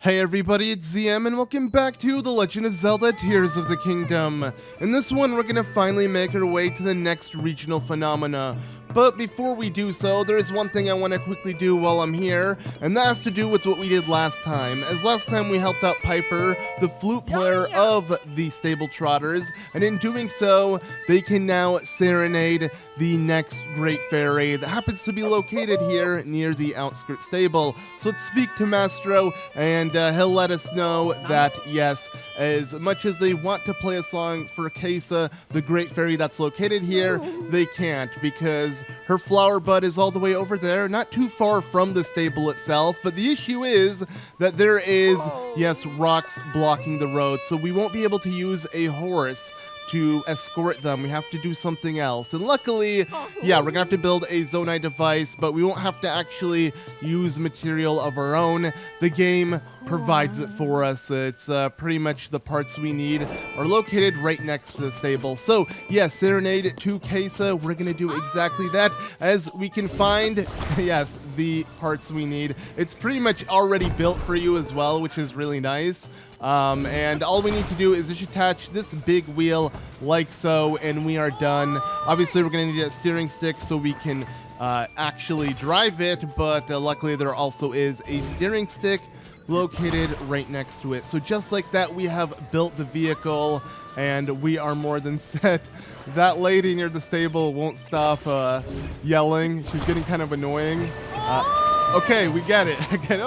Hey everybody, it's ZM and welcome back to The Legend of Zelda Tears of the Kingdom. In this one, we're gonna finally make our way to the next regional phenomena. But before we do so, there is one thing I want to quickly do while I'm here, and that has to do with what we did last time. As last time we helped out Piper, the flute player of the Stable Trotters, and in doing so, they can now serenade the next Great Fairy that happens to be located here near the outskirts stable. So let's speak to Mastro, and he'll let us know that, yes, as much as they want to play a song for Kaysa, the Great Fairy that's located here, they can't, because her flower bud is all the way over there, not too far from the stable itself. But the issue is that there is, yes, rocks blocking the road, so we won't be able to use a horse to escort them. We have to do something else. And luckily, yeah, we're gonna have to build a Zonai device, but we won't have to actually use material of our own. The game provides it for us. It's pretty much the parts we need are located right next to the stable. So yeah, serenade to Kaysa. We're gonna do exactly that as we can find, yes, the parts we need. It's pretty much already built for you as well, which is really nice. And all we need to do is just attach this big wheel like so, and we are done. Obviously, we're going to need a steering stick so we can actually drive it, but luckily there also is a steering stick located right next to it. So just like that, we have built the vehicle, and we are more than set. That lady near the stable won't stop yelling. She's getting kind of annoying. Okay, we get it. Again,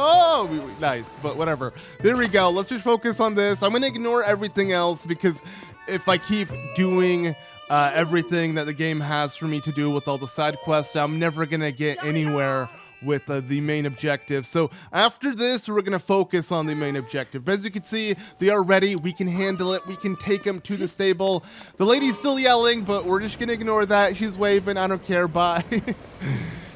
nice, but whatever. There we go. Let's just focus on this. I'm gonna ignore everything else because if I keep doing everything that the game has for me to do with all the side quests, I'm never gonna get anywhere with the main objective. So after this, we're gonna focus on the main objective. But as you can see, they are ready. We can handle it. We can take them to the stable. The lady's still yelling, but we're just gonna ignore that. She's waving. I don't care. Bye.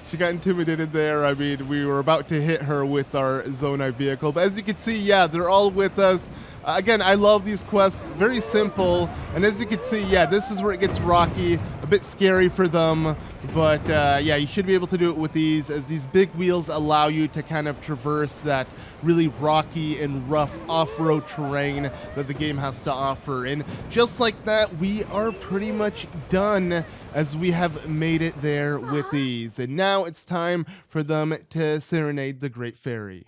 She got intimidated there. I mean, we were about to hit her with our Zonai vehicle. But as you can see, yeah, they're all with us. Again, I love these quests. Very simple. And as you can see, yeah, this is where it gets rocky. A bit scary for them. But yeah, you should be able to do it with these, as these big wheels allow you to kind of traverse that really rocky and rough off-road terrain that the game has to offer. And just like that, we are pretty much done, as we have made it there with these. And now it's time for them to serenade the Great Fairy.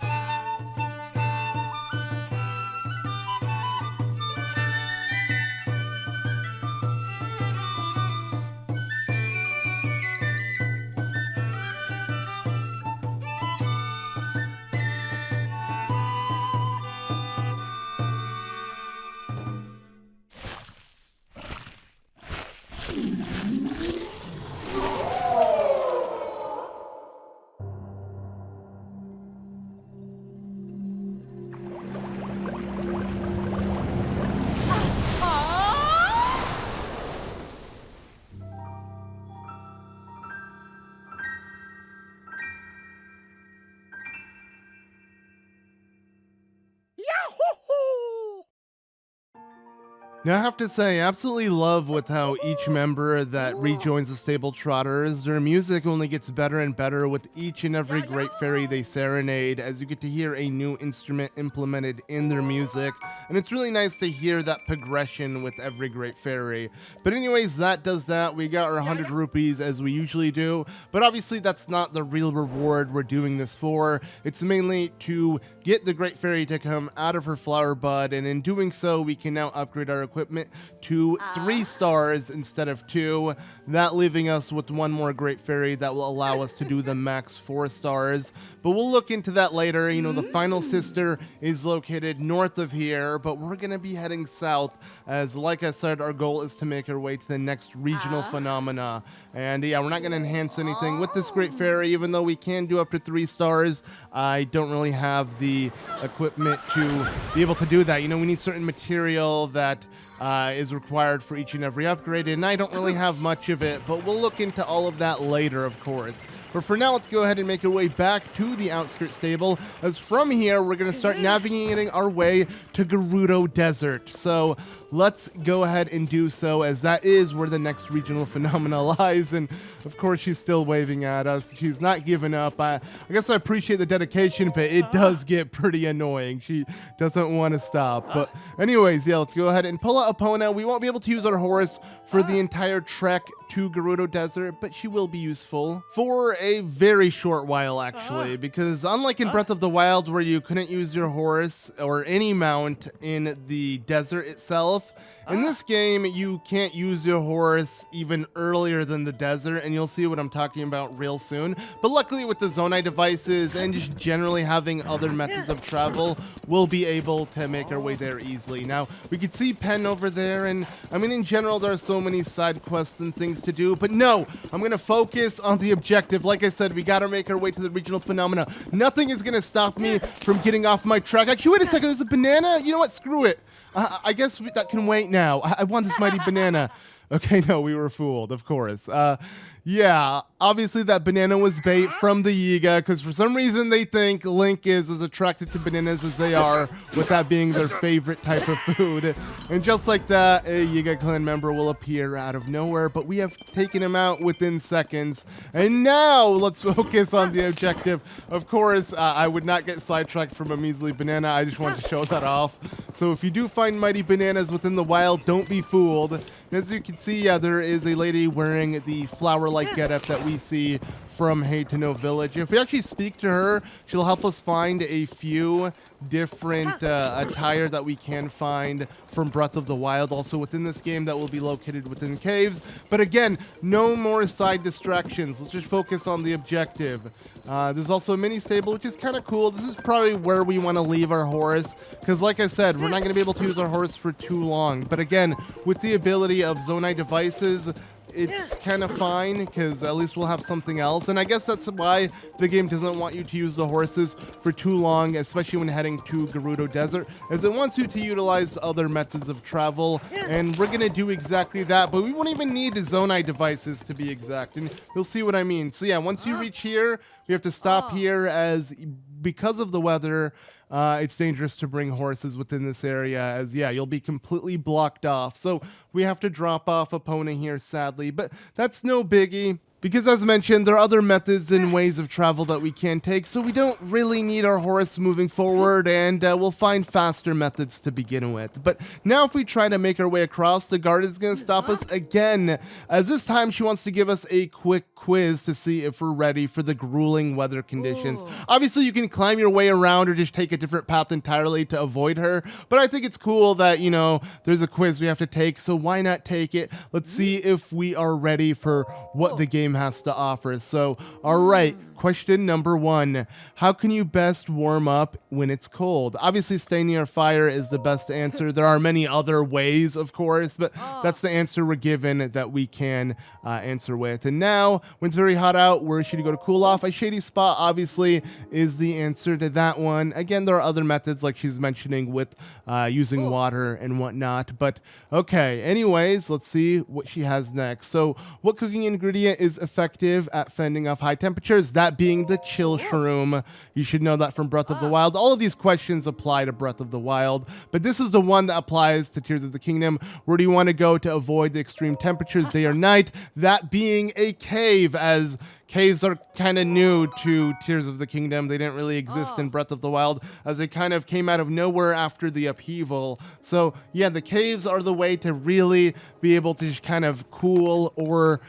Now I have to say, I absolutely love with how each member that rejoins the Stable Trotters, their music only gets better and better with each and every Great Fairy they serenade, as you get to hear a new instrument implemented in their music, and it's really nice to hear that progression with every Great Fairy. But anyways, that does that. We got our 100 rupees as we usually do, but obviously that's not the real reward we're doing this for. It's mainly to get the Great Fairy to come out of her flower bud, and in doing so, we can now upgrade our equipment to 3 stars instead of 2, that leaving us with 1 more Great Fairy that will allow us to do the max 4 stars. But we'll look into that later. You know, the final sister is located north of here, but we're gonna be heading south, as like I said, our goal is to make our way to the next regional phenomena. And yeah, we're not gonna enhance anything with this Great Fairy, even though we can do up to 3 stars. I don't really have the equipment to be able to do that. You know, we need certain material that is required for each and every upgrade, and I don't really have much of it, but we'll look into all of that later, of course. But for now, let's go ahead and make our way back to the outskirts stable, as from here, we're going to start navigating our way to Gerudo Desert. So let's go ahead and do so, as that is where the next regional phenomena lies, and of course, she's still waving at us. She's not giving up. I guess I appreciate the dedication, but it does get get pretty annoying. She doesn't want to stop. But anyways, yeah, let's go ahead and pull out Epona. We won't be able to use our horse for the entire trek to Gerudo Desert, but she will be useful for a very short while, actually, because unlike in Breath of the Wild, where you couldn't use your horse or any mount in the desert itself, in this game, you can't use your horse even earlier than the desert, and you'll see what I'm talking about real soon. But luckily with the Zonai devices and just generally having other methods of travel, we'll be able to make our way there easily. Now, we can see Pen over there, and I mean, in general, there are so many side quests and things to do, but no, I'm going to focus on the objective. Like I said, we got to make our way to the regional phenomena. Nothing is going to stop me from getting off my track. Actually, wait a second, there's a banana? You know what? Screw it. I guess that can wait now. I want this mighty banana. Okay, no, we were fooled, of course. Yeah, obviously that banana was bait from the Yiga, because for some reason they think Link is as attracted to bananas as they are, with that being their favorite type of food. And just like that, a Yiga clan member will appear out of nowhere, but we have taken him out within seconds. And now, let's focus on the objective. Of course, I would not get sidetracked from a measly banana. I just wanted to show that off. So if you do find mighty bananas within the wild, don't be fooled. As you can see, yeah, there is a lady wearing the flower-like getup that we see from Hey to No Village. If we actually speak to her, she'll help us find a few different attire that we can find from Breath of the Wild, also within this game, that will be located within caves. But again, no more side distractions. Let's just focus on the objective. There's also a mini stable, which is kind of cool. This is probably where we want to leave our horse, because like I said, we're not going to be able to use our horse for too long. But again, with the ability of Zonai devices, it's kind of fine, because at least we'll have something else. And I guess that's why the game doesn't want you to use the horses for too long, especially when heading to Gerudo Desert, as it wants you to utilize other methods of travel. And we're going to do exactly that, but we won't even need the Zonai devices to be exact. And you'll see what I mean. So yeah, once you reach here, we have to stop here, as because of the weather, it's dangerous to bring horses within this area, as yeah, you'll be completely blocked off. So we have to drop off Epona here, sadly, but that's no biggie, because as mentioned, there are other methods and ways of travel that we can take, so we don't really need our horse moving forward, and we'll find faster methods to begin with. But now if we try to make our way across, the guard is going to stop us again, as this time she wants to give us a quick quiz to see if we're ready for the grueling weather conditions. Obviously, you can climb your way around or just take a different path entirely to avoid her, but I think it's cool that, you know, there's a quiz we have to take, so why not take it? Let's see if we are ready for what the game has to offer. So, all right, question number 1. How can you best warm up when it's cold? Obviously, stay near fire is the best answer. There are many other ways, of course, but that's the answer we're given that we can answer with. And now, when it's very hot out, where should you go to cool off? A shady spot, obviously, is the answer to that one. Again, there are other methods, like she's mentioning, with using water and whatnot. But, okay, anyways, let's see what she has next. So, what cooking ingredient is effective at fending off high temperatures? That being the chill shroom. You should know that from Breath of the Wild. All of these questions apply to Breath of the Wild, but this is the one that applies to Tears of the Kingdom. Where do you want to go to avoid the extreme temperatures, day or night? That being a cave, as caves are kind of new to Tears of the Kingdom. They didn't really exist in Breath of the Wild, as they kind of came out of nowhere after the upheaval. So yeah, the caves are the way to really be able to just kind of cool or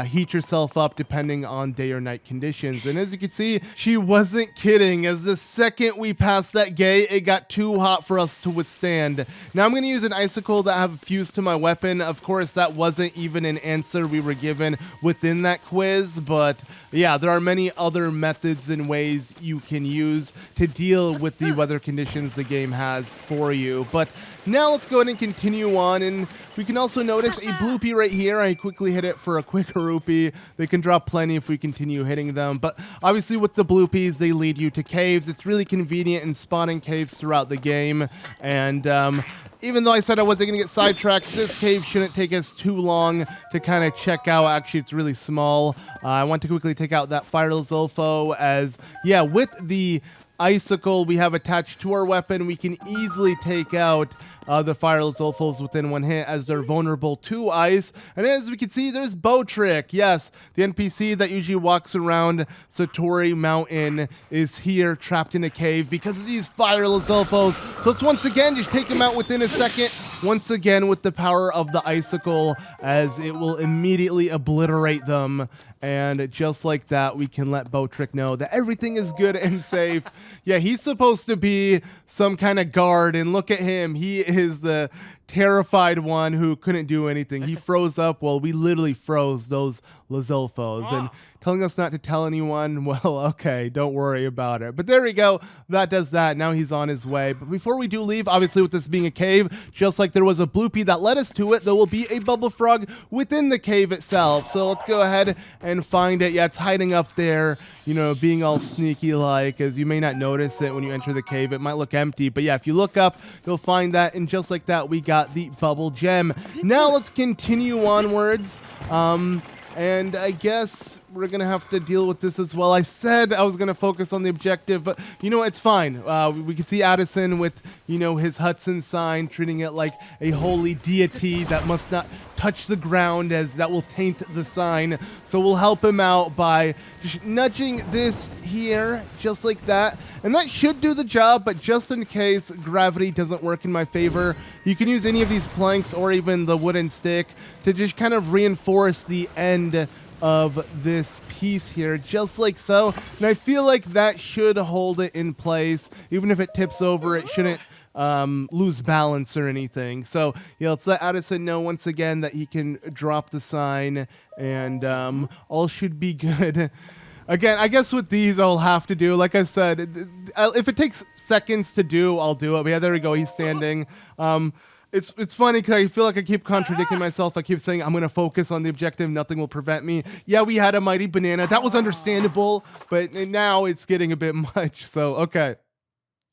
heat yourself up depending on day or night conditions. And as you can see, she wasn't kidding, as the second we passed that gate, it got too hot for us to withstand. Now I'm going to use an icicle that I have fused to my weapon. Of course, that wasn't even an answer we were given within that quiz, but yeah, there are many other methods and ways you can use to deal with the weather conditions the game has for you. But now let's go ahead and continue on, and we can also notice a bloopy right here. I quickly hit it for a quick rupee. They can drop plenty if we continue hitting them, but obviously with the bloopies, they lead you to caves. It's really convenient in spawning caves throughout the game, and even though I said I wasn't going to get sidetracked, this cave shouldn't take us too long to kind of check out. Actually, it's really small. I want to quickly take out that Fire Zolfo, as, yeah, with the icicle we have attached to our weapon, we can easily take out the fire Lizalfos within one hit, as they're vulnerable to ice. And as we can see, there's Bowtrick. Yes, the NPC that usually walks around Satori Mountain is here trapped in a cave because of these fire Lizalfos. So let's once again just take him out within a second, once again with the power of the icicle, as it will immediately obliterate them. And just like that, we can let Bowtrick know that everything is good and safe. Yeah, he's supposed to be some kind of guard, and look at him. He is the terrified one who couldn't do anything. He froze up. Well, we literally froze those Lizalfos. And telling us not to tell anyone, well, okay, don't worry about it. But there we go. That does that. Now he's on his way. But before we do leave, obviously with this being a cave, just like there was a bloopy that led us to it, there will be a bubble frog within the cave itself. So let's go ahead and find it. Yeah, it's hiding up there, you know, being all sneaky like, as you may not notice it when you enter the cave. It might look empty, but yeah, if you look up, you'll find that. And just like that, we got the bubble gem. Now let's continue onwards. And I guess we're going to have to deal with this as well. I said I was going to focus on the objective, but you know, it's fine. We can see Addison with, you know, his Hudson sign, treating it like a holy deity that must not touch the ground, as that will taint the sign. So we'll help him out by just nudging this here, just like that. And that should do the job, but just in case gravity doesn't work in my favor, you can use any of these planks or even the wooden stick to just kind of reinforce the end of this piece here, just like so. And I feel like that should hold it in place. Even if it tips over, it shouldn't lose balance or anything. So yeah, let's let Addison know once again that he can drop the sign, and all should be good. Again, I guess with these I'll have to do, like I said, if it takes seconds to do, I'll do it. But yeah, there we go. He's standing. It's funny because I feel like I keep contradicting myself. I keep saying I'm going to focus on the objective. Nothing will prevent me. Yeah, we had a mighty banana. That was understandable, but now it's getting a bit much. So, okay.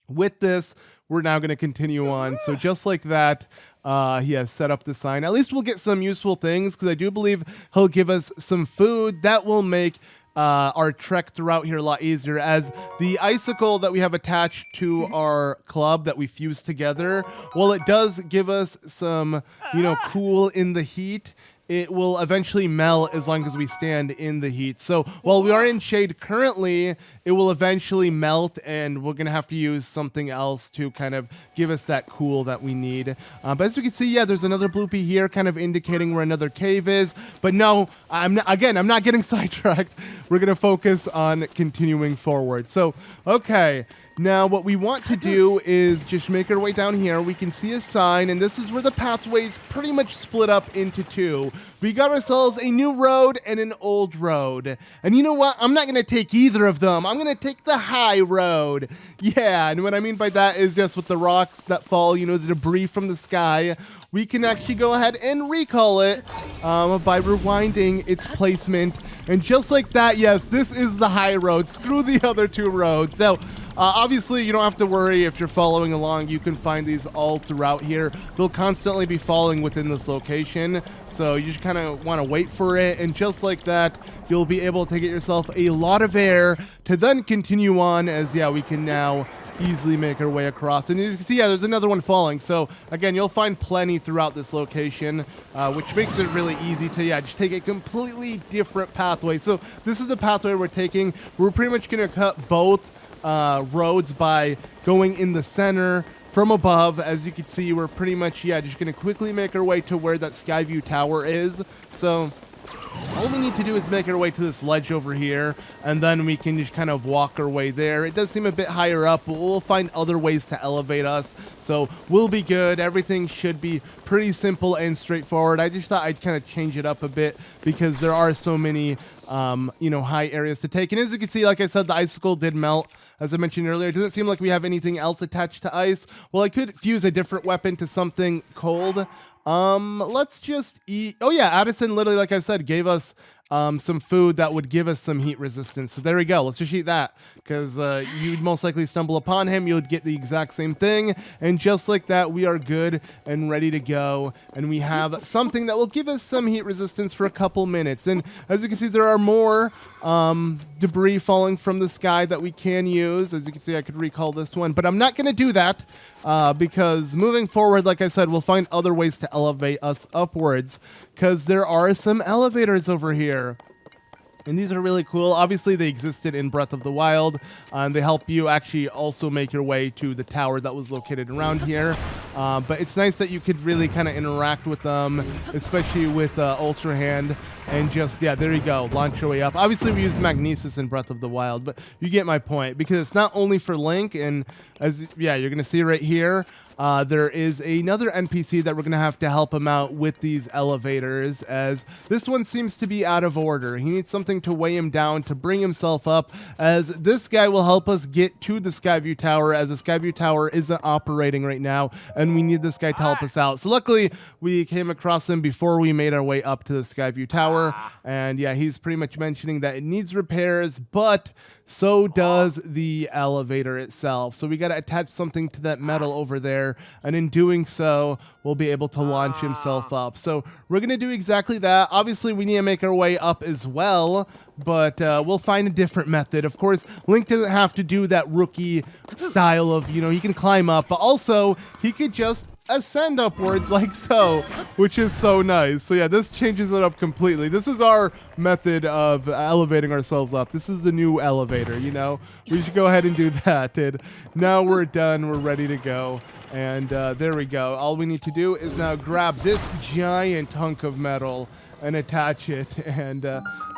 With this, we're now going to continue on. So just like that, he has set up the sign. At least we'll get some useful things, because I do believe he'll give us some food that will make our trek throughout here a lot easier, as the icicle that we have attached to our club that we fused together, well, it does give us some, you know, cool in the heat. It will eventually melt as long as we stand in the heat. So while we are in shade currently, it will eventually melt, and we're going to have to use something else to kind of give us that cool that we need. But as you can see, yeah, there's another bloopy here kind of indicating where another cave is. But no, I'm not getting sidetracked. We're going to focus on continuing forward. So, okay. Now, what we want to do is just make our way down here. We can see a sign, and this is where the pathways pretty much split up into two. We got ourselves a new road and an old road. And you know what? I'm not going to take either of them. I'm going to take the high road. Yeah, and what I mean by that is just with the rocks that fall, you know, the debris from the sky, we can actually go ahead and recall it by rewinding its placement. And just like that, yes, this is the high road. Screw the other two roads. So, obviously, you don't have to worry if you're following along. You can find these all throughout here. They'll constantly be falling within this location, so you just kind of want to wait for it, and just like that, you'll be able to get yourself a lot of air to then continue on, as, yeah, we can now easily make our way across. And you can see, yeah, there's another one falling. So, again, you'll find plenty throughout this location, which makes it really easy to, yeah, just take a completely different pathway. So this is the pathway we're taking. We're pretty much going to cut both roads by going in the center from above. As you can see, we're pretty much, yeah, just going to quickly make our way to where that Skyview Tower is. So all we need to do is make our way to this ledge over here, and then we can just kind of walk our way there. It does seem a bit higher up, but we'll find other ways to elevate us, so we'll be good. Everything should be pretty simple and straightforward. I just thought I'd kind of change it up a bit because there are so many, you know, high areas to take. And as you can see, like I said, the icicle did melt. As I mentioned earlier, it doesn't seem like we have anything else attached to ice. Well, I could fuse a different weapon to something cold. Let's just eat. Oh yeah, Addison literally, like I said, gave us some food that would give us some heat resistance. So there we go. Let's just eat that, because you'd most likely stumble upon him. You'd get the exact same thing. And just like that, we are good and ready to go. And we have something that will give us some heat resistance for a couple minutes. And as you can see, there are more debris falling from the sky that we can use. As you can see, I could recall this one, but I'm not going to do that because moving forward, like I said, we'll find other ways to elevate us upwards, because there are some elevators over here. And these are really cool. Obviously, they existed in Breath of the Wild, and they help you actually also make your way to the tower that was located around here. But it's nice that you could really kind of interact with them, especially with Ultra Hand. And just, yeah, there you go, launch your way up. Obviously, we used Magnesis in Breath of the Wild, but you get my point, because it's not only for Link, and as, yeah, you're going to see right here, there is another NPC that we're going to have to help him out with these elevators, as this one seems to be out of order. He needs something to weigh him down to bring himself up, as this guy will help us get to the Skyview Tower, as the Skyview Tower isn't operating right now, and we need this guy to help us out. So luckily, we came across him before we made our way up to the Skyview Tower, and yeah, he's pretty much mentioning that it needs repairs, but so does the elevator itself. So we got to attach something to that metal over there, and in doing so, we'll be able to launch himself up. So we're going to do exactly that. Obviously, we need to make our way up as well, but we'll find a different method. Of course, Link doesn't have to do that rookie style of, you know, he can climb up, but also he could just ascend upwards like so, which is so nice. So yeah, this changes it up completely. This is our method of elevating ourselves up. This is the new elevator, you know. We should go ahead and do that. And now we're done. We're ready to go. And there we go. All we need to do is now grab this giant hunk of metal and attach it, and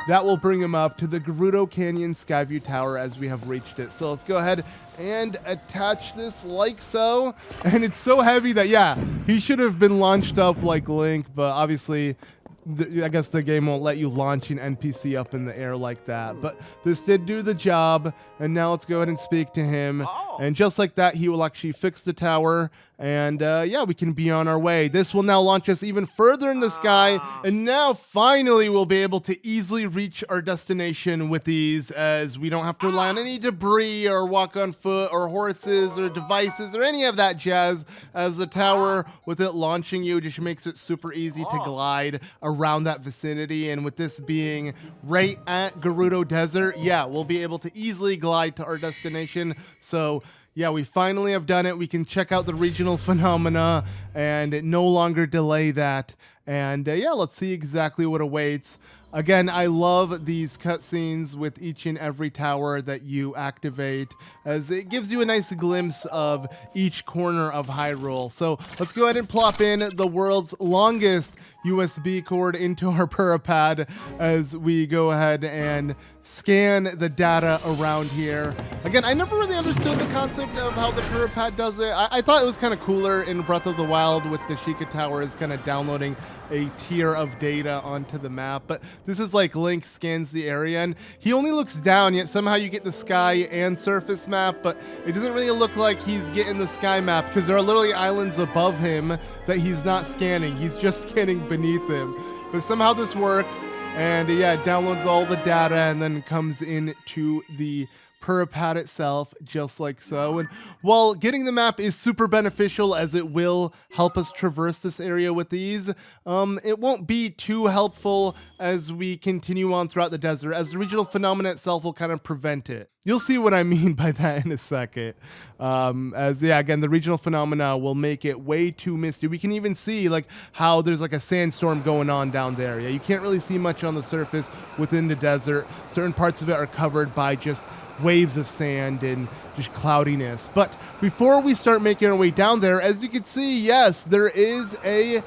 that will bring him up to the Gerudo Canyon Skyview Tower as we have reached it. So let's go ahead and attach this like so. And it's so heavy that, yeah, he should have been launched up like Link, but obviously I guess the game won't let you launch an NPC up in the air like that. But this did do the job, and now let's go ahead and speak to him. And just like that, he will actually fix the tower, and yeah, we can be on our way. This will now launch us even further in the sky, and now finally we'll be able to easily reach our destination with ease, as we don't have to rely on any debris or walk on foot or horses or devices or any of that jazz, as the tower, with it launching you, just makes it super easy to glide around that vicinity. And with this being right at Gerudo Desert, yeah, we'll be able to easily glide to our destination. So yeah, we finally have done it. We can check out the regional phenomena and no longer delay that. And yeah, let's see exactly what awaits. Again, I love these cutscenes with each and every tower that you activate, as it gives you a nice glimpse of each corner of Hyrule. So let's go ahead and plop in the world's longest USB cord into our Purapad as we go ahead and scan the data around here. Again, I never really understood the concept of how the Purapad does it. I thought it was kind of cooler in Breath of the Wild with the Sheikah Towers kind of downloading a tier of data onto the map, but this is like Link scans the area and he only looks down, yet somehow you get the sky and surface map, but it doesn't really look like he's getting the sky map because there are literally islands above him that he's not scanning. He's just scanning beneath him. But somehow this works, and yeah, it downloads all the data and then comes into the Purapad itself, just like so. And while getting the map is super beneficial, as it will help us traverse this area with ease, it won't be too helpful as we continue on throughout the desert, as the regional phenomena itself will kind of prevent it. You'll see what I mean by that in a second. As yeah, again, the regional phenomena will make it way too misty. We can even see like how there's like a sandstorm going on down there. Yeah, you can't really see much on the surface within the desert. Certain parts of it are covered by just waves of sand and just cloudiness. But before we start making our way down there, as you can see, yes, there is a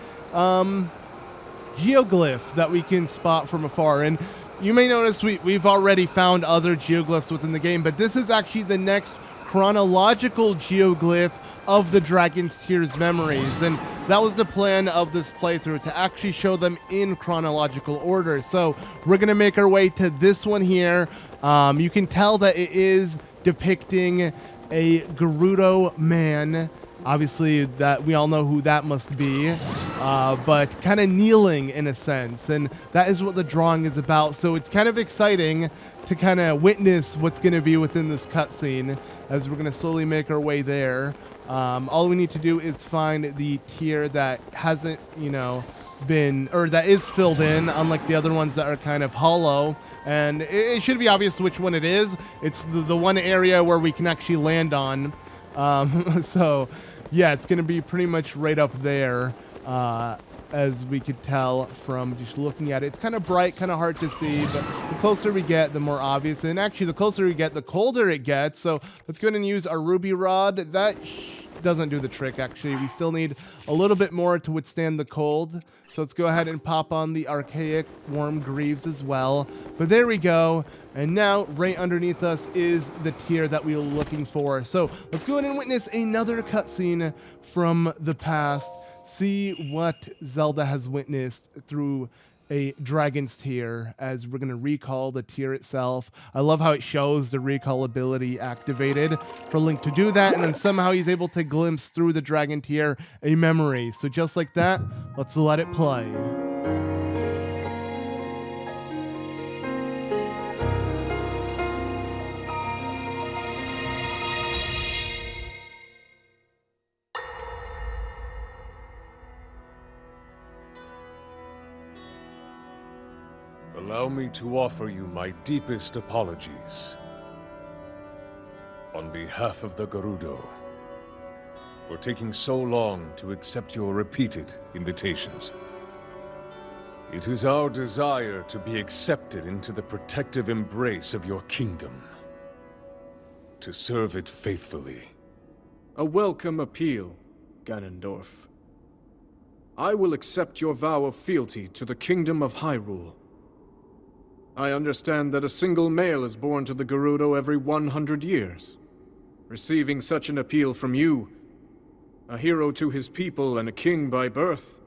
geoglyph that we can spot from afar. And you may notice we've already found other geoglyphs within the game, but this is actually the next chronological geoglyph of the Dragon's Tears memories, and that was the plan of this playthrough, to actually show them in chronological order. So we're gonna make our way to this one here. You can tell that it is depicting a Gerudo man. Obviously, that we all know who that must be. but kind of kneeling in a sense, and that is what the drawing is about. So it's kind of exciting to kind of witness what's going to be within this cutscene as we're going to slowly make our way there. All we need to do is find the tier that hasn't, been, or that is filled in, unlike the other ones that are kind of hollow. And it should be obvious which one it is. It's the one area where we can actually land on. So yeah, it's going to be pretty much right up there, as we could tell from just looking at it. It's kind of bright, kind of hard to see, but the closer we get, the more obvious. And actually, the closer we get, the colder it gets. So let's go ahead and use our ruby rod. That doesn't do the trick, actually. We still need a little bit more to withstand the cold. So let's go ahead and pop on the archaic warm greaves as well. But there we go. And now, right underneath us is the tier that we were looking for. So let's go ahead and witness another cutscene from the past. See what Zelda has witnessed through a dragon's tier, as we're going to recall the tier itself. I love how it shows the recall ability activated for Link to do that, and then somehow he's able to glimpse through the dragon tier a memory. So just like that, let's let it play. Allow me to offer you my deepest apologies on behalf of the Gerudo for taking so long to accept your repeated invitations. It is our desire to be accepted into the protective embrace of your kingdom, to serve it faithfully. A welcome appeal, Ganondorf. I will accept your vow of fealty to the kingdom of Hyrule. I understand that a single male is born to the Gerudo every 100 years. Receiving such an appeal from you, a hero to his people and a king by birth,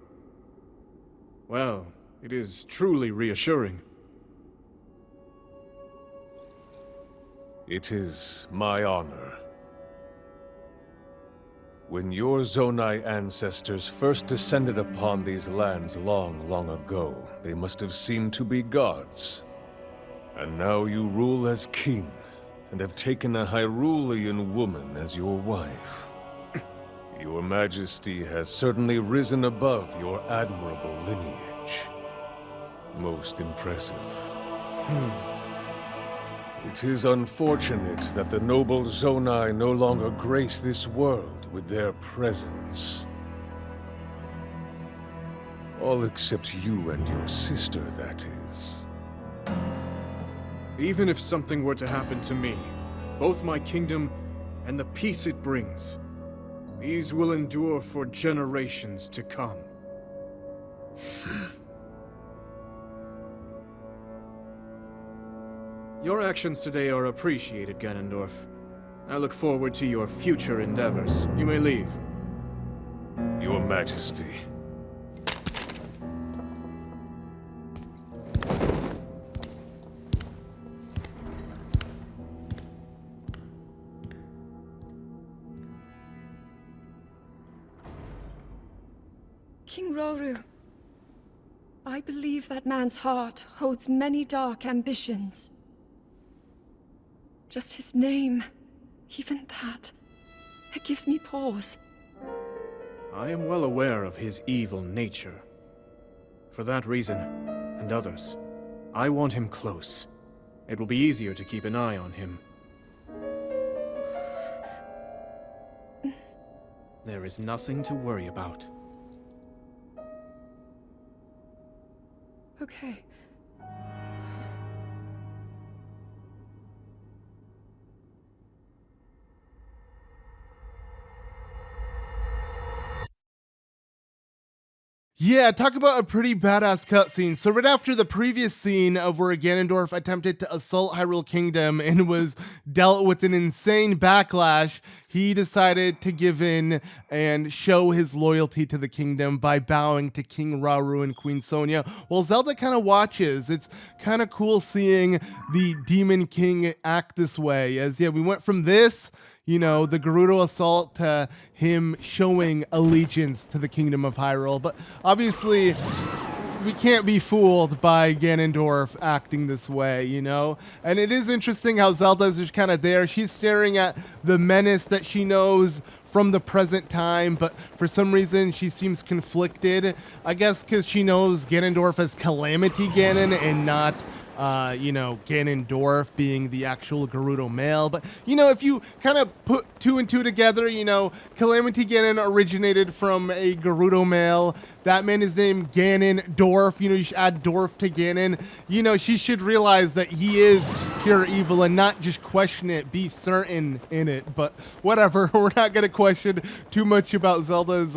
well, it is truly reassuring. It is my honor. When your Zonai ancestors first descended upon these lands long, long ago, they must have seemed to be gods. And now you rule as king, and have taken a Hyrulean woman as your wife. Your Majesty has certainly risen above your admirable lineage. Most impressive. It is unfortunate that the noble Zonai no longer grace this world with their presence. All except you and your sister, that is. Even if something were to happen to me, both my kingdom and the peace it brings, these will endure for generations to come. Your actions today are appreciated, Ganondorf. I look forward to your future endeavors. You may leave. Your Majesty. King Rauru, I believe that man's heart holds many dark ambitions. Just his name, even that, it gives me pause. I am well aware of his evil nature. For that reason, and others, I want him close. It will be easier to keep an eye on him. There is nothing to worry about. Okay. Yeah, talk about a pretty badass cutscene. So right after the previous scene of where Ganondorf attempted to assault Hyrule Kingdom and was dealt with an insane backlash, he decided to give in and show his loyalty to the kingdom by bowing to King Rauru and Queen Sonia, while Zelda kind of watches. It's kind of cool seeing the Demon King act this way, as yeah, we went from this, you know, the Gerudo assault to him showing allegiance to the Kingdom of Hyrule. But obviously, we can't be fooled by Ganondorf acting this way, you know? And it is interesting how Zelda's just kind of there. She's staring at the menace that she knows from the present time, but for some reason she seems conflicted. I guess because she knows Ganondorf as Calamity Ganon and not you know, Ganondorf being the actual Gerudo male. But, you know, if you kind of put 2 and 2 together, you know, Calamity Ganon originated from a Gerudo male. That man is named Ganondorf. You know, you should add Dorf to Ganon. You know, she should realize that he is pure evil and not just question it, be certain in it. But whatever, we're not going to question too much about Zelda's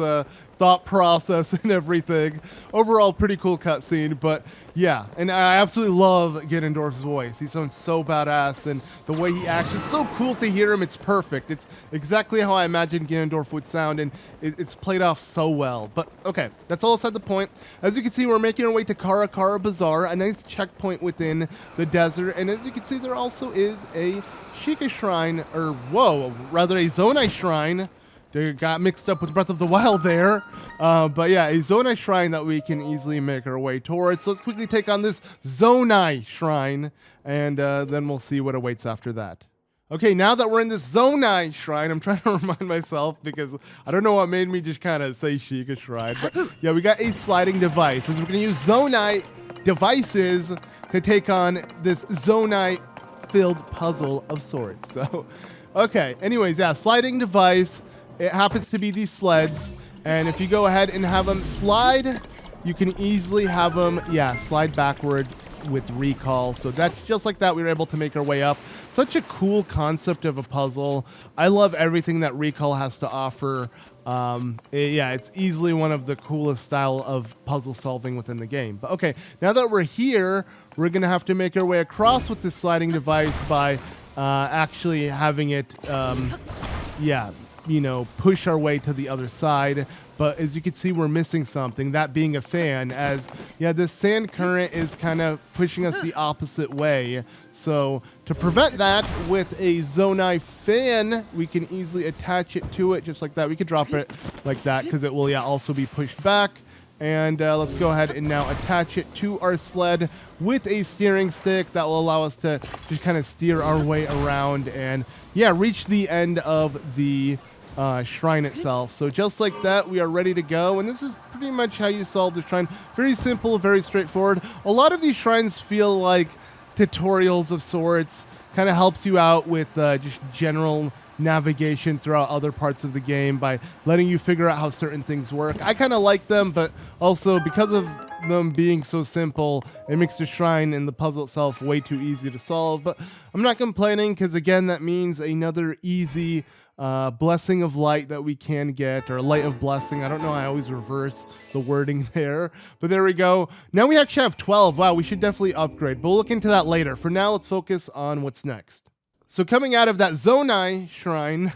thought process and everything. Overall, pretty cool cutscene, but yeah, and I absolutely love Ganondorf's voice. He sounds so badass, and the way he acts, it's so cool to hear him. It's perfect. It's exactly how I imagined Ganondorf would sound, and it's played off so well. But okay, that's all aside the point. As you can see, we're making our way to Kara Kara Bazaar, a nice checkpoint within the desert, and as you can see, there also is a Sheikah shrine, or whoa, rather a Zonai shrine. They got mixed up with Breath of the Wild there. But yeah, a Zonai shrine that we can easily make our way towards. So let's quickly take on this Zonai shrine, and then we'll see what awaits after that. Okay, now that we're in this Zonai shrine, I'm trying to remind myself because I don't know what made me just kind of say Sheikah shrine. But yeah, we got a sliding device. So we're going to use Zonai devices to take on this Zonai-filled puzzle of sorts. So, okay, anyways, yeah, sliding device. It happens to be these sleds, and if you go ahead and have them slide, you can easily have them, yeah, slide backwards with recall. So that's just like that, we were able to make our way up. Such a cool concept of a puzzle. I love everything that recall has to offer. Yeah, it's easily one of the coolest style of puzzle solving within the game. But okay, now that we're here, we're gonna have to make our way across with this sliding device by actually having it, yeah, you know, push our way to the other side. But as you can see, we're missing something, that being a fan, as yeah, this sand current is kind of pushing us the opposite way. So to prevent that, with a Zonai fan, we can easily attach it to it just like that. We could drop it like that because it will, yeah, also be pushed back. And let's go ahead and now attach it to our sled with a steering stick that will allow us to just kind of steer our way around and, yeah, reach the end of the shrine itself. So just like that, we are ready to go. And this is pretty much how you solve the shrine. Very simple, very straightforward. A lot of these shrines feel like tutorials of sorts. Kind of helps you out with just general navigation throughout other parts of the game by letting you figure out how certain things work. I kind of like them, but also because of them being so simple, it makes the shrine and the puzzle itself way too easy to solve. But I'm not complaining because, again, that means another easy blessing of light that we can get, or light of blessing. I don't know, I always reverse the wording there, but there we go. Now we actually have 12. Wow, we should definitely upgrade, but we'll look into that later. For now, let's focus on what's next. So coming out of that Zonai shrine,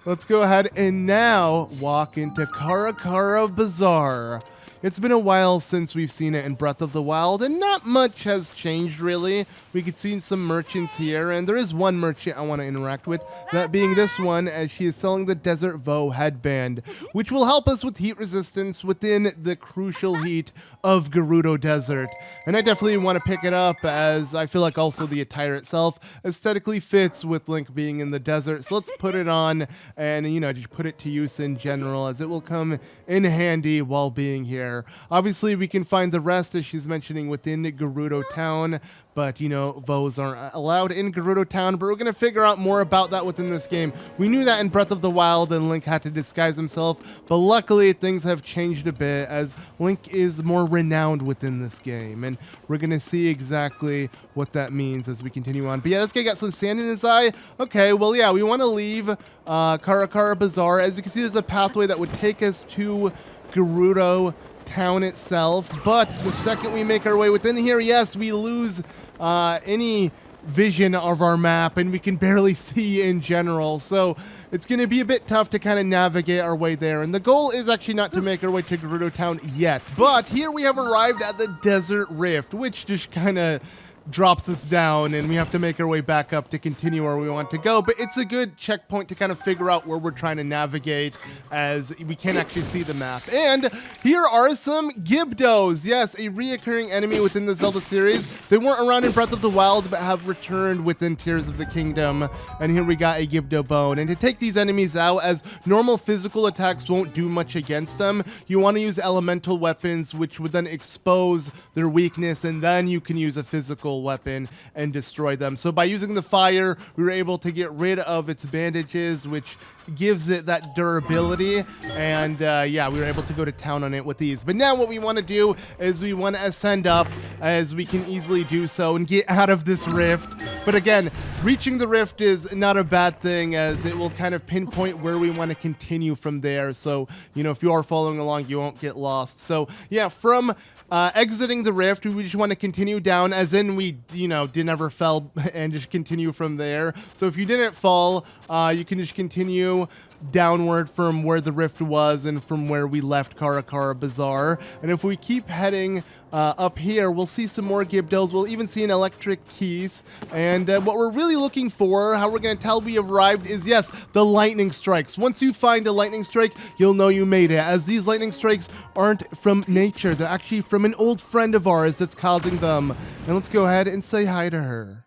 let's go ahead and now walk into Kara Kara Bazaar. It's been a while since we've seen it in Breath of the Wild, and not much has changed really. We could see some merchants here, and there is one merchant I want to interact with, that being this one, as she is selling the Desert Voe headband, which will help us with heat resistance within the crucial heat of Gerudo Desert. And I definitely want to pick it up, as I feel like also the attire itself aesthetically fits with Link being in the desert. So let's put it on and, you know, just put it to use in general, as it will come in handy while being here. Obviously, we can find the rest, as she's mentioning, within Gerudo Town. But, you know, Voes aren't allowed in Gerudo Town, but we're going to figure out more about that within this game. We knew that in Breath of the Wild, and Link had to disguise himself, but luckily things have changed a bit, as Link is more renowned within this game, and we're going to see exactly what that means as we continue on. But yeah, this guy got some sand in his eye. Okay, well, yeah, we want to leave Kara Kara Bazaar. As you can see, there's a pathway that would take us to Gerudo Town itself, but the second we make our way within here, yes, we lose any vision of our map, and we can barely see in general. So it's going to be a bit tough to kind of navigate our way there. And the goal is actually not to make our way to Gerudo Town yet. But here we have arrived at the Desert Rift, which just kind of drops us down, and we have to make our way back up to continue where we want to go. But it's a good checkpoint to kind of figure out where we're trying to navigate, as we can't actually see the map. And here are some Gibdos. Yes, a reoccurring enemy within the Zelda series. They weren't around in Breath of the Wild, but have returned within Tears of the Kingdom. And here we got a Gibdo bone. And to take these enemies out, as normal physical attacks won't do much against them, you want to use elemental weapons, which would then expose their weakness, and then you can use a physical weapon and destroy them. So by using the fire, we were able to get rid of its bandages, which gives it that durability, and yeah, we were able to go to town on it with these. But now what we want to do is we want to ascend up, as we can easily do so, and get out of this rift. But again, reaching the rift is not a bad thing, as it will kind of pinpoint where we want to continue from there. So, you know, if you are following along, you won't get lost. So yeah, from exiting the rift, we just want to continue down, as in we, you know, never fell, and just continue from there. So if you didn't fall, you can just continue downward from where the rift was and from where we left Kara Kara Bazaar. And if we keep heading up here, we'll see some more Gibdos. We'll even see an electric keys. And what we're really looking for, how we're going to tell we arrived, is yes, the lightning strikes. Once you find a lightning strike, you'll know you made it, as these lightning strikes aren't from nature. They're actually from an old friend of ours that's causing them. And let's go ahead and say hi to her.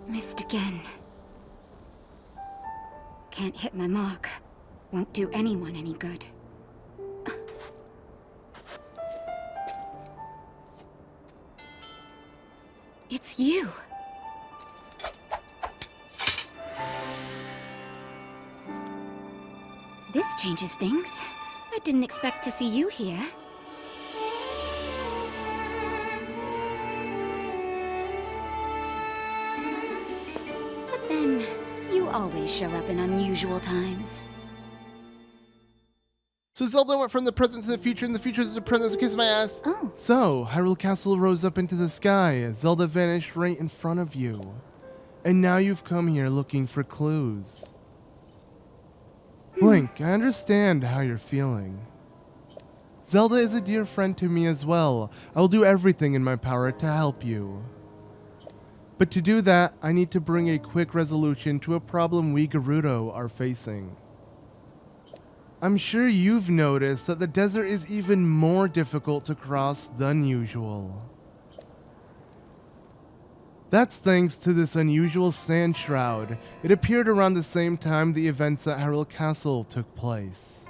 Missed again. Can't hit my mark. Won't do anyone any good. It's you. This changes things. I didn't expect to see you here. But then, you always show up in unusual times. So Zelda went from the present to the future, and the future is the present. Kiss my ass. Oh. So, Hyrule Castle rose up into the sky. Zelda vanished right in front of you. And now you've come here looking for clues. Link, I understand how you're feeling. Zelda is a dear friend to me as well. I will do everything in my power to help you. But to do that, I need to bring a quick resolution to a problem we Gerudo are facing. I'm sure you've noticed that the desert is even more difficult to cross than usual. That's thanks to this unusual sand shroud. It appeared around the same time the events at Hyrule Castle took place.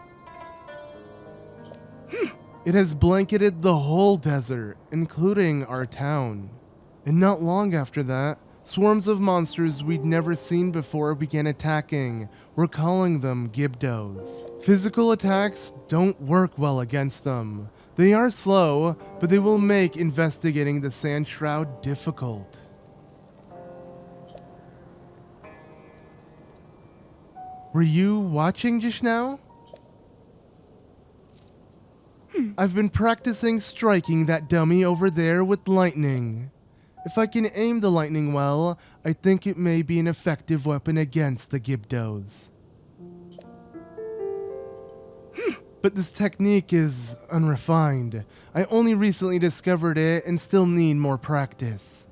It has blanketed the whole desert, including our town. And not long after that, swarms of monsters we'd never seen before began attacking. We're calling them Gibdos. Physical attacks don't work well against them. They are slow, but they will make investigating the sand shroud difficult. Were you watching just now? I've been practicing striking that dummy over there with lightning. If I can aim the lightning well, I think it may be an effective weapon against the Gibdos. But this technique is unrefined. I only recently discovered it and still need more practice.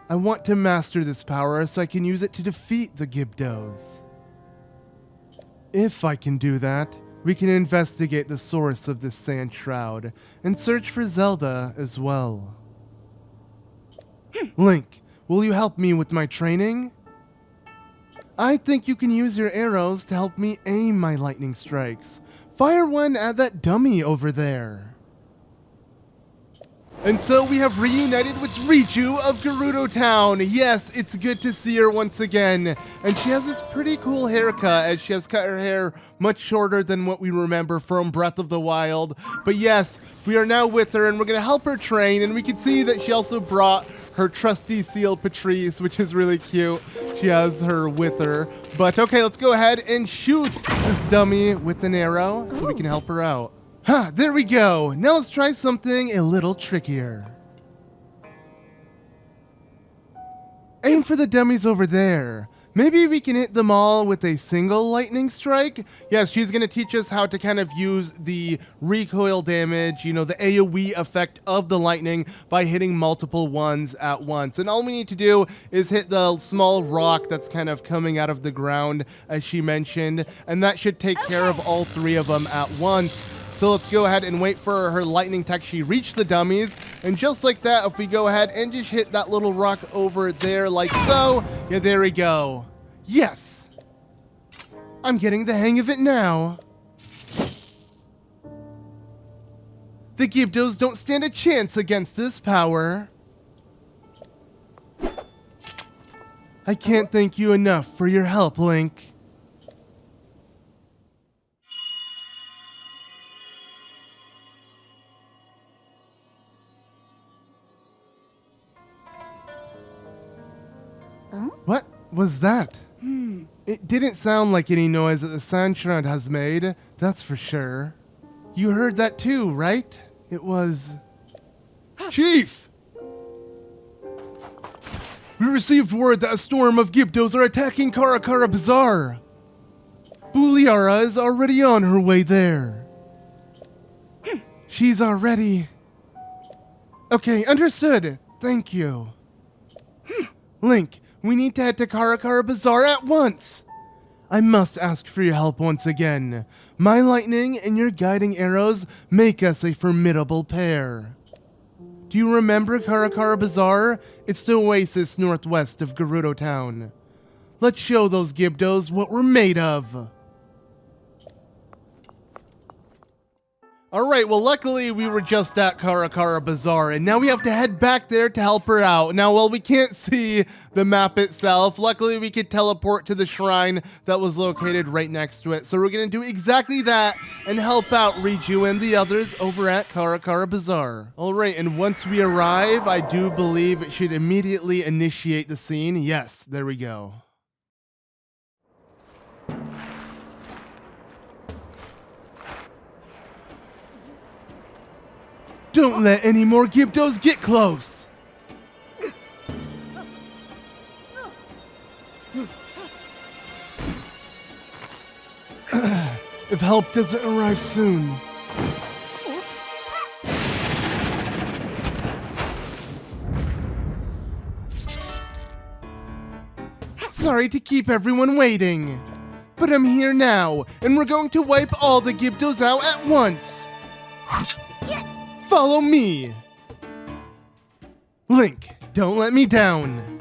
I want to master this power so I can use it to defeat the Gibdos. If I can do that, we can investigate the source of this sand shroud and search for Zelda as well. Link, will you help me with my training? I think you can use your arrows to help me aim my lightning strikes. Fire one at that dummy over there. And so we have reunited with Riju of Gerudo Town. Yes, it's good to see her once again. And she has this pretty cool haircut, as she has cut her hair much shorter than what we remember from Breath of the Wild. But yes, we are now with her, and we're going to help her train. And we can see that she also brought her trusty seal Patrice, which is really cute. She has her with her. But okay, let's go ahead and shoot this dummy with an arrow so we can help her out. Ha, there we go. Now let's try something a little trickier. Aim for the dummies over there. Maybe we can hit them all with a single lightning strike? Yes, she's going to teach us how to kind of use the recoil damage, you know, the AoE effect of the lightning by hitting multiple ones at once. And all we need to do is hit the small rock that's kind of coming out of the ground, as she mentioned, and that should take care of all three of them at once. So let's go ahead and wait for her lightning to actually reach the dummies. And just like that, if we go ahead and just hit that little rock over there like so, yeah, there we go. Yes! I'm getting the hang of it now. The Gibdos don't stand a chance against this power. I can't thank you enough for your help, Link. What was that? It didn't sound like any noise that the sound shroud has made, that's for sure. You heard that too, right? It was... Chief! We received word that a storm of Gibdos are attacking Kara Kara Bazaar. Buliara is already on her way there. She's already... Okay, understood. Thank you. Link, we need to head to Kara Kara Bazaar at once! I must ask for your help once again. My lightning and your guiding arrows make us a formidable pair. Do you remember Kara Kara Bazaar? It's the oasis northwest of Gerudo Town. Let's show those Gibdos what we're made of. Alright, well luckily we were just at Kara Kara Bazaar, and now we have to head back there to help her out. Now, while we can't see the map itself, luckily we could teleport to the shrine that was located right next to it. So we're gonna do exactly that and help out Riju and the others over at Kara Kara Bazaar. Alright, and once we arrive, I do believe it should immediately initiate the scene. Yes, there we go. Don't let any more Gibdos get close! If help doesn't arrive soon. Sorry to keep everyone waiting, but I'm here now, and we're going to wipe all the Gibdos out at once! Follow me! Link, don't let me down!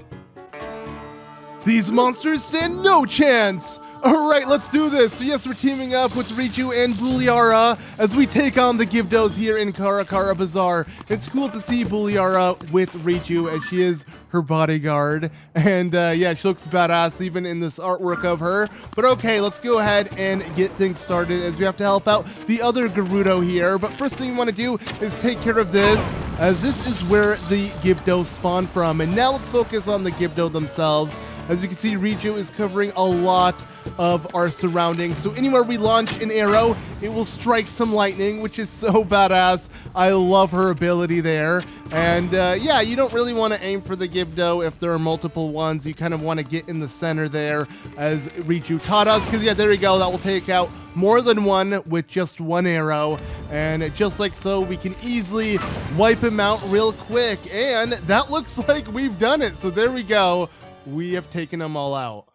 These monsters stand no chance! Alright, let's do this! So yes, we're teaming up with Riju and Buliara as we take on the Gibdos here in Kara Kara Bazaar. It's cool to see Buliara with Riju as she is her bodyguard. And yeah, she looks badass even in this artwork of her. But okay, let's go ahead and get things started as we have to help out the other Gerudo here. But first thing you want to do is take care of this, as this is where the Gibdos spawn from. And now let's focus on the Gibdo themselves. As you can see, Riju is covering a lot of our surroundings. So anywhere we launch an arrow, it will strike some lightning, which is so badass. I love her ability there. And yeah, you don't really want to aim for the Gibdo if there are multiple ones. You kind of want to get in the center there, as Riju taught us. Because yeah, there we go. That will take out more than one with just one arrow. And just like so, we can easily wipe him out real quick. And that looks like we've done it. So there we go. We have taken them all out.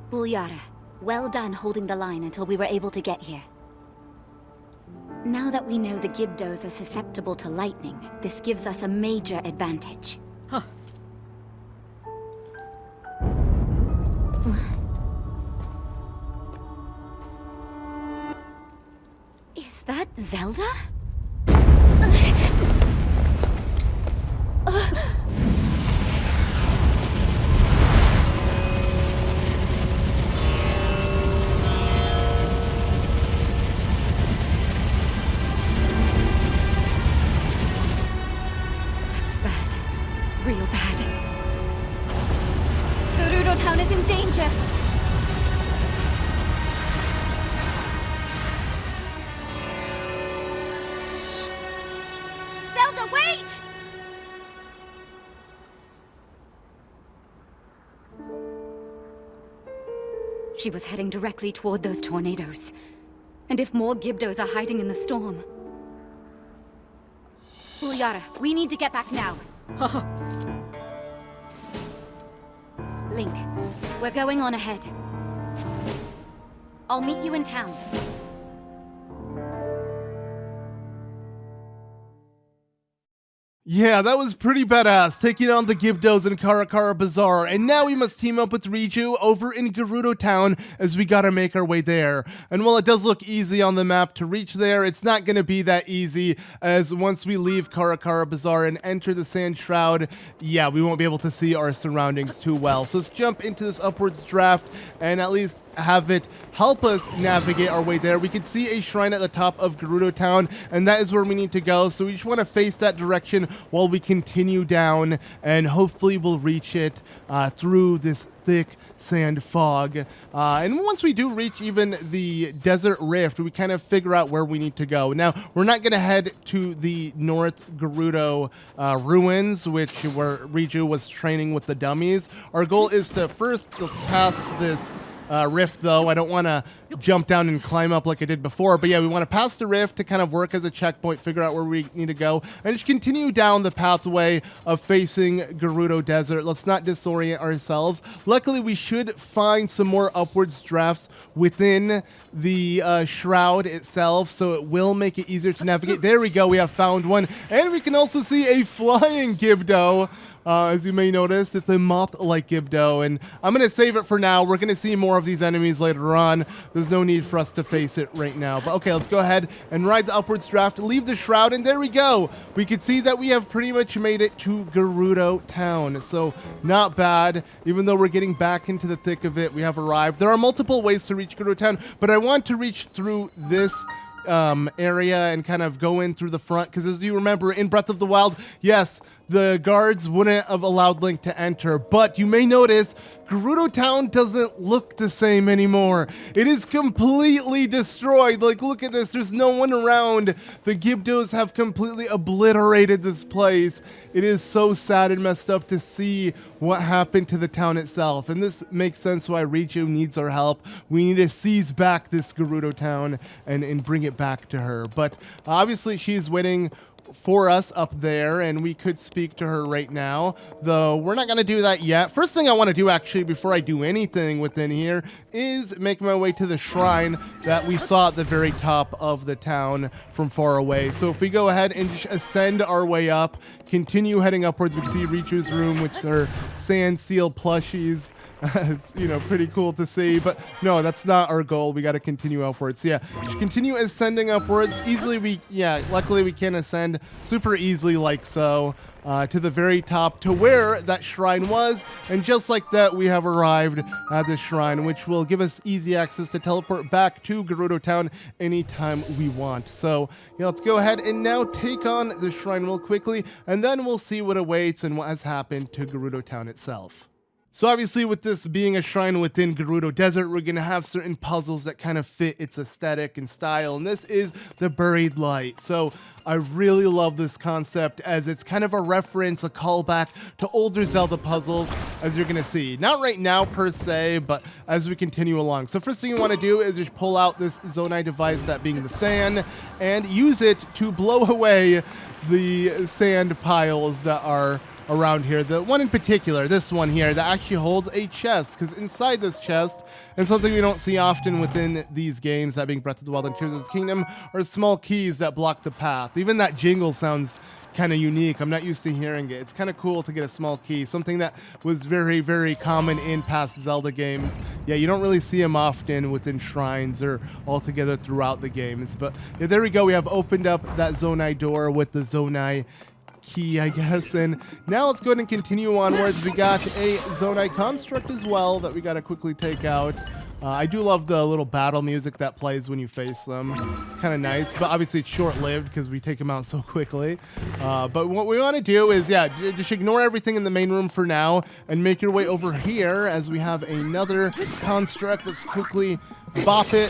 Buliara, well done holding the line until we were able to get here. Now that we know the Gibdos are susceptible to lightning, this gives us a major advantage. Huh. Is that Zelda? That's bad. Real bad. Gerudo Town is in danger! Zelda, wait! She was heading directly toward those tornadoes. And if more Gibdos are hiding in the storm... Buliara, we need to get back now. Link, we're going on ahead. I'll meet you in town. Yeah, that was pretty badass, taking on the Gibdos in Kara Kara Bazaar, and now we must team up with Riju over in Gerudo Town as we gotta make our way there. And while it does look easy on the map to reach there, it's not gonna be that easy, as once we leave Kara Kara Bazaar and enter the Sand Shroud, yeah, we won't be able to see our surroundings too well. So let's jump into this upwards draft and at least have it help us navigate our way there. We can see a shrine at the top of Gerudo Town, and that is where we need to go, so we just want to face that direction while we continue down, and hopefully we'll reach it through this thick sand fog. And once we do reach even the desert rift, we kind of figure out where we need to go. Now, we're not going to head to the North Gerudo Ruins, where Riju was training with the dummies. Our goal is to first let's pass this rift, though. I don't want to jump down and climb up like I did before, but yeah, we want to pass the rift to kind of work as a checkpoint, figure out where we need to go, and just continue down the pathway of facing Gerudo Desert. Let's not disorient ourselves. Luckily, we should find some more upwards drafts within the shroud itself, so it will make it easier to navigate. There we go, we have found one, and we can also see a flying Gibdo. As you may notice, it's a moth-like Gibdo, and I'm going to save it for now. We're going to see more of these enemies later on. There's no need for us to face it right now. But okay, let's go ahead and ride the upwards draft, leave the shroud, and there we go. We can see that we have pretty much made it to Gerudo Town, so not bad. Even though we're getting back into the thick of it, we have arrived. There are multiple ways to reach Gerudo Town, but I want to reach through this area and kind of go in through the front, because as you remember in Breath of the Wild, yes, the guards wouldn't have allowed Link to enter, but you may notice Gerudo Town doesn't look the same anymore. It is completely destroyed. Like, look at this. There's no one around. The Gibdos have completely obliterated this place. It is so sad and messed up to see what happened to the town itself. And this makes sense why Riju needs our help. We need to seize back this Gerudo Town and bring it back to her. But obviously she's waiting for us up there, and we could speak to her right now, though we're not going to do that yet. First thing I want to do, actually, before I do anything within here, is make my way to the shrine that we saw at the very top of the town from far away. So if we go ahead and just ascend our way up, continue heading upwards, we can see Richu's room, which are sand seal plushies. It's, you know, pretty cool to see, but no, that's not our goal. We got to continue upwards. So yeah, just continue ascending upwards. Luckily we can ascend super easily like so, to the very top, to where that shrine was, and just like that, we have arrived at the shrine, which will give us easy access to teleport back to Gerudo Town anytime we want. So yeah, let's go ahead and now take on the shrine real quickly, and then we'll see what awaits and what has happened to Gerudo Town itself. So obviously, with this being a shrine within Gerudo Desert, we're going to have certain puzzles that kind of fit its aesthetic and style, and this is the Buried Light. So I really love this concept, as it's kind of a reference, a callback to older Zelda puzzles, as you're going to see. Not right now per se, but as we continue along. So first thing you want to do is just pull out this Zonai device, that being the fan, and use it to blow away the sand piles that are around here. The one in particular, this one here, that actually holds a chest, because inside this chest, and something we don't see often within these games, that being Breath of the Wild and Tears of the Kingdom, are small keys that block the path. Even that jingle sounds kind of unique. I'm not used to hearing it. It's kind of cool to get a small key, something that was very, very common in past Zelda games. Yeah, you don't really see them often within shrines or altogether throughout the games. But yeah, there we go. We have opened up that Zonai door with the Zonai key, I guess. And now let's go ahead and continue onwards. We got a Zonai construct as well that we got to quickly take out. I do love the little battle music that plays when you face them. It's kind of nice, but obviously it's short-lived because we take them out so quickly. But what we want to do is, yeah, just ignore everything in the main room for now and make your way over here as we have another construct. Let's quickly bop it.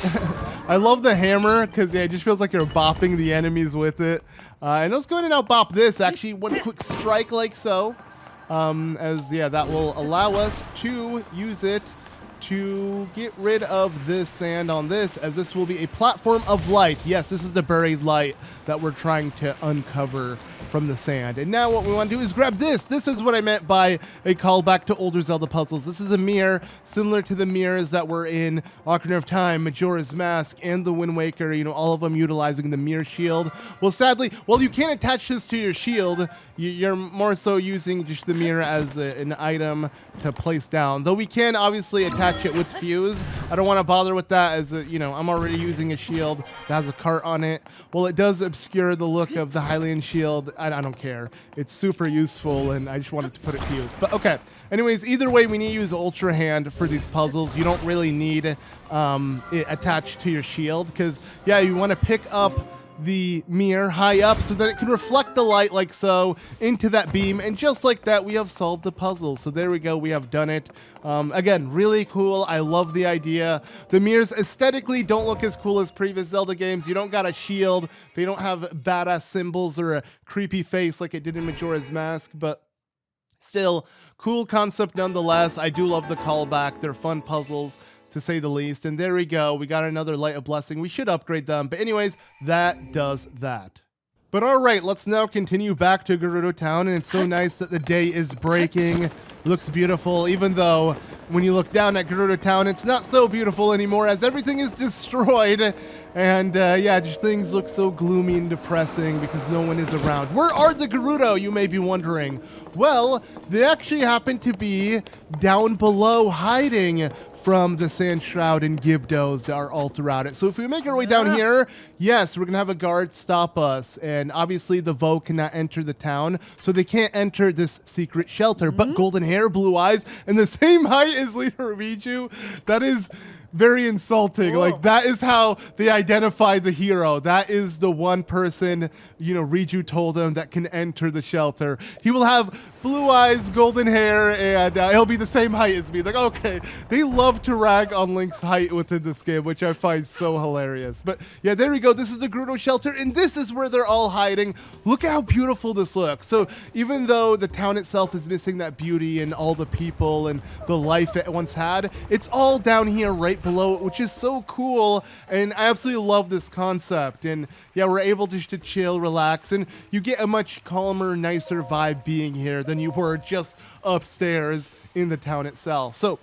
I love the hammer because yeah, it just feels like you're bopping the enemies with it. And let's go ahead and now bop this, actually, one quick strike like so. As, yeah, that will allow us to use it to get rid of this sand on this, as this will be a platform of light. Yes, this is the buried light that we're trying to uncover from the sand. And now what we want to do is grab this. This is what I meant by a callback to older Zelda puzzles. This is a mirror similar to the mirrors that were in Ocarina of Time, Majora's Mask, and the Wind Waker, you know, all of them utilizing the mirror shield. Well, sadly, while you can't attach this to your shield, you're more so using just the mirror as an item to place down. Though we can obviously attach it with fuse. I don't want to bother with that, as you know, I'm already using a shield that has a cart on it. Well, it does obscure the look of the Hylian shield. I don't care. It's super useful, and I just wanted to put it to use. But okay. Anyways, either way, we need to use Ultra Hand for these puzzles. You don't really need it attached to your shield, because yeah, you want to pick up the mirror high up so that it can reflect the light like so into that beam, and just like that we have solved the puzzle. So there we go, we have done it. Again, really cool. I love the idea. The mirrors aesthetically don't look as cool as previous Zelda games. You don't got a shield, they don't have badass symbols or a creepy face like it did in Majora's Mask, but still cool concept nonetheless. I do love the callback. They're fun puzzles, to say the least. And there we go. We got another Light of Blessing. We should upgrade them. But anyways, that does that. But all right, let's now continue back to Gerudo Town. And it's so nice that the day is breaking. It looks beautiful, even though when you look down at Gerudo Town, it's not so beautiful anymore, as everything is destroyed. And yeah, just things look so gloomy and depressing because no one is around. Where are the Gerudo, you may be wondering? Well, they actually happen to be down below, hiding from the Sand Shroud and Gibdos that are all throughout it. So if we make our way down here, yes, we're gonna have a guard stop us. And obviously the Voe cannot enter the town, so they can't enter this secret shelter. But golden hair, blue eyes, and the same height as Leader Riju, that is very insulting. Whoa. Like, that is how they identify the hero. That is the one person, you know, Riju told them that can enter the shelter. He will have blue eyes, golden hair, and he'll be the same height as me. Like, okay, they love to rag on Link's height within this game, which I find so hilarious. But yeah, there we go. This is the Gerudo Shelter, and this is where they're all hiding. Look at how beautiful this looks. So even though the town itself is missing that beauty and all the people and the life it once had, it's all down here right below it, which is so cool. And I absolutely love this concept. And yeah, we're able just to chill, relax, and you get a much calmer, nicer vibe being here than you were just upstairs in the town itself. So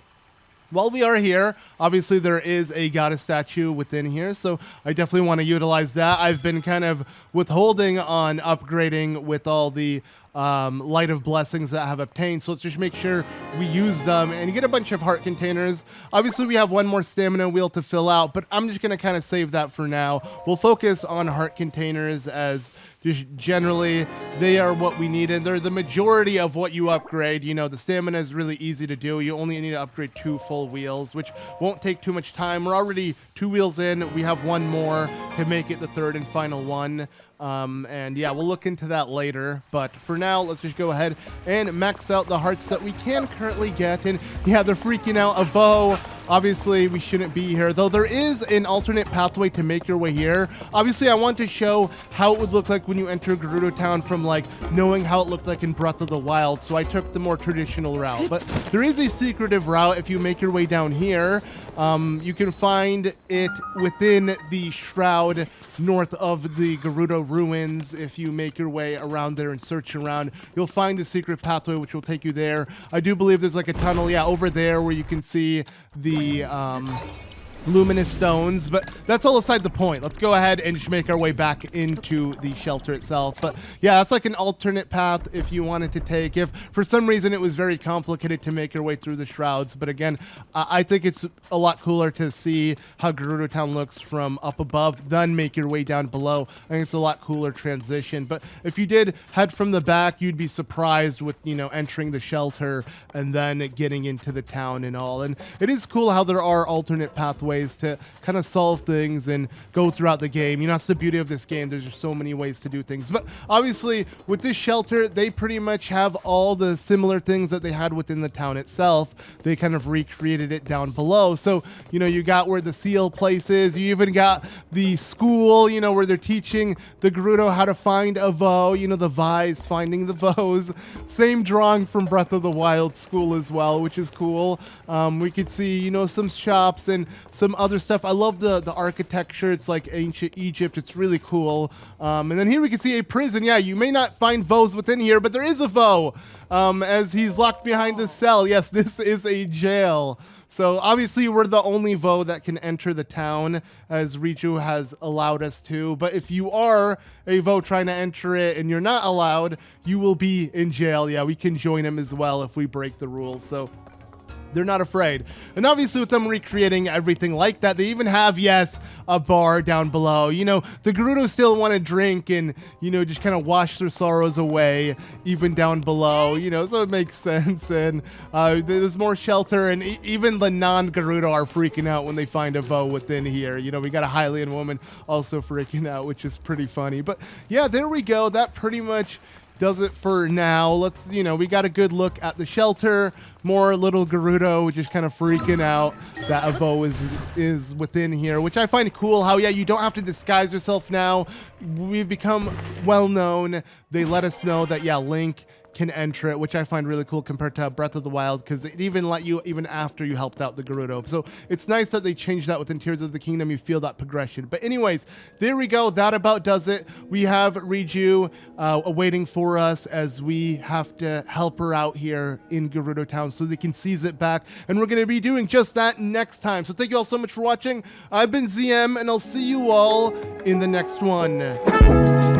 while we are here, obviously there is a goddess statue within here, so I definitely want to utilize that. I've been kind of withholding on upgrading with all the Light of Blessings that I have obtained, so let's just make sure we use them. And you get a bunch of heart containers. Obviously we have one more stamina wheel to fill out, but I'm just going to kind of save that for now. We'll focus on heart containers, as just generally they are what we need, and they're the majority of what you upgrade. You know, the stamina is really easy to do. You only need to upgrade 2 full wheels, which won't take too much time. We're already 2 wheels in. We have 1 more to make it the 3rd and final one. And yeah, we'll look into that later, but for now, let's just go ahead and max out the hearts that we can currently get. And yeah, they're freaking out. A Voe obviously we shouldn't be here, though there is an alternate pathway to make your way here. Obviously, I want to show how it would look like when you enter Gerudo Town from like knowing how it looked like in Breath of the Wild, so I took the more traditional route. But there is a secretive route if you make your way down here. You can find it within the shroud north of the Gerudo Ruins. If you make your way around there and search around, you'll find the secret pathway which will take you there. I do believe there's like a tunnel, yeah, over there where you can see the luminous stones, but that's all aside the point. Let's go ahead and just make our way back into the shelter itself. But yeah, that's like an alternate path if you wanted to take, if for some reason it was very complicated to make your way through the shrouds. But again, I think it's a lot cooler to see how Gerudo Town looks from up above, then make your way down below. I think it's a lot cooler transition. But if you did head from the back, you'd be surprised with, you know, entering the shelter and then getting into the town and all. And it is cool how there are alternate pathways to kind of solve things and go throughout the game. You know, that's the beauty of this game. There's just so many ways to do things. But obviously, with this shelter, they pretty much have all the similar things that they had within the town itself. They kind of recreated it down below. So, you know, you got where the seal place is. You even got the school, you know, where they're teaching the Gerudo how to find a Vo. You know, the Vi's finding the Vos. Same drawing from Breath of the Wild school as well, which is cool. We could see, you know, some shops and some other stuff. I love the architecture. It's like ancient Egypt. It's really cool. And then here we can see a prison. Yeah, you may not find Vos within here, but there is a Vo as he's locked behind the cell. Yes, this is a jail. So obviously we're the only Vo that can enter the town, as Riju has allowed us to. But if you are a Vo trying to enter it and you're not allowed, you will be in jail. Yeah, we can join him as well if we break the rules. So they're not afraid. And obviously with them recreating everything like that, they even have, yes, a bar down below. You know, the Gerudo still want to drink and, you know, just kind of wash their sorrows away, even down below, you know, so it makes sense. And there's more shelter, and even the non-Gerudo are freaking out when they find a Vo within here. You know, we got a Hylian woman also freaking out, which is pretty funny. But yeah, there we go. That pretty much does it for now. Let's, you know, we got a good look at the shelter. More little Gerudo just kind of freaking out that a Vo is within here, which I find cool how, yeah, you don't have to disguise yourself now. We've become well known. They let us know that, yeah, Link can enter it, which I find really cool compared to Breath of the Wild, because it even let you even after you helped out the Gerudo. So it's nice that they changed that within Tears of the Kingdom. You feel that progression. But anyways, there we go. That about does it. We have Riju waiting for us as we have to help her out here in Gerudo Town so they can seize it back. And we're going to be doing just that next time. So thank you all so much for watching. I've been ZM, and I'll see you all in the next one.